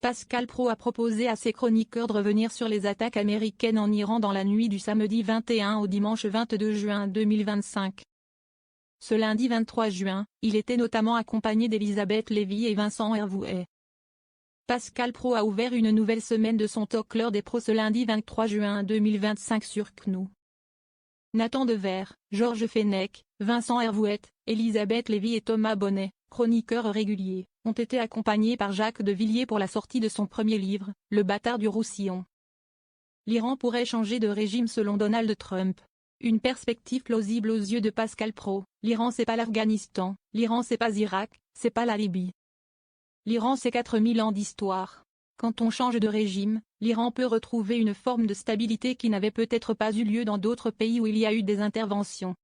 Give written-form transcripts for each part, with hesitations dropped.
Pascal Praud a proposé à ses chroniqueurs de revenir sur les attaques américaines en Iran dans la nuit du samedi 21 au dimanche 22 juin 2025. Ce lundi 23 juin, il était notamment accompagné d'Elisabeth Lévy et Vincent Hervouet. Pascal Praud a ouvert une nouvelle semaine de son talk l'heure des pros ce lundi 23 juin 2025 sur CNews. Nathan Dever, Georges Fenech, Vincent Hervouet, Elisabeth Lévy et Thomas Bonnet, chroniqueurs réguliers, ont été accompagnés par Jacques de Villiers pour la sortie de son premier livre, Le bâtard du Roussillon. L'Iran pourrait changer de régime selon Donald Trump. Une perspective plausible aux yeux de Pascal Praud. L'Iran c'est pas l'Afghanistan, l'Iran c'est pas Irak, c'est pas la Libye. L'Iran c'est 4000 ans d'histoire. Quand on change de régime, l'Iran peut retrouver une forme de stabilité qui n'avait peut-être pas eu lieu dans d'autres pays où il y a eu des interventions.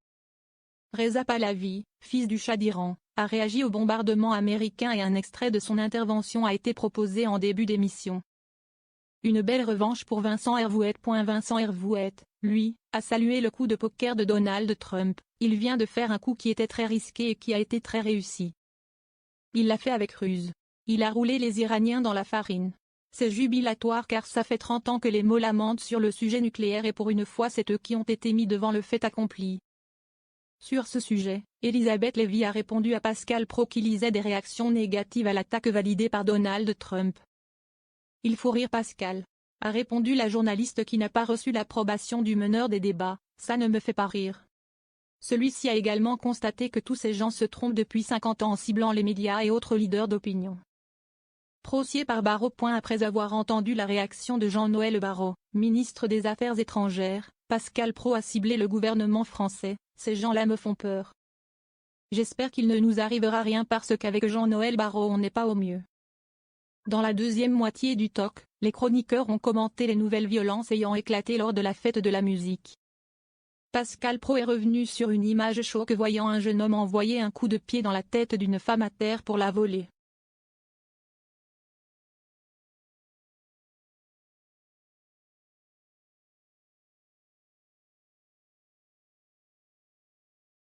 Reza Pahlavi, fils du Shah d'Iran, a réagi au bombardement américain et un extrait de son intervention a été proposé en début d'émission. Une belle revanche pour Vincent Hervouet. Vincent Hervouet, lui, a salué le coup de poker de Donald Trump. Il vient de faire un coup qui était très risqué et qui a été très réussi. Il l'a fait avec ruse. Il a roulé les Iraniens dans la farine. C'est jubilatoire car ça fait 30 ans que les mots lamentent sur le sujet nucléaire et pour une fois c'est eux qui ont été mis devant le fait accompli. Sur ce sujet, Elisabeth Lévy a répondu à Pascal Praud qui lisait des réactions négatives à l'attaque validée par Donald Trump. Il faut rire Pascal, a répondu la journaliste qui n'a pas reçu l'approbation du meneur des débats, ça ne me fait pas rire. Celui-ci a également constaté que tous ces gens se trompent depuis 50 ans en ciblant les médias et autres leaders d'opinion. Procès par Barrot. Après avoir entendu la réaction de Jean-Noël Barrot, ministre des Affaires étrangères, Pascal Praud a ciblé le gouvernement français. Ces gens-là me font peur. J'espère qu'il ne nous arrivera rien parce qu'avec Jean-Noël Barrot on n'est pas au mieux. Dans la deuxième moitié du talk, les chroniqueurs ont commenté les nouvelles violences ayant éclaté lors de la fête de la musique. Pascal Praud est revenu sur une image choc voyant un jeune homme envoyer un coup de pied dans la tête d'une femme à terre pour la voler.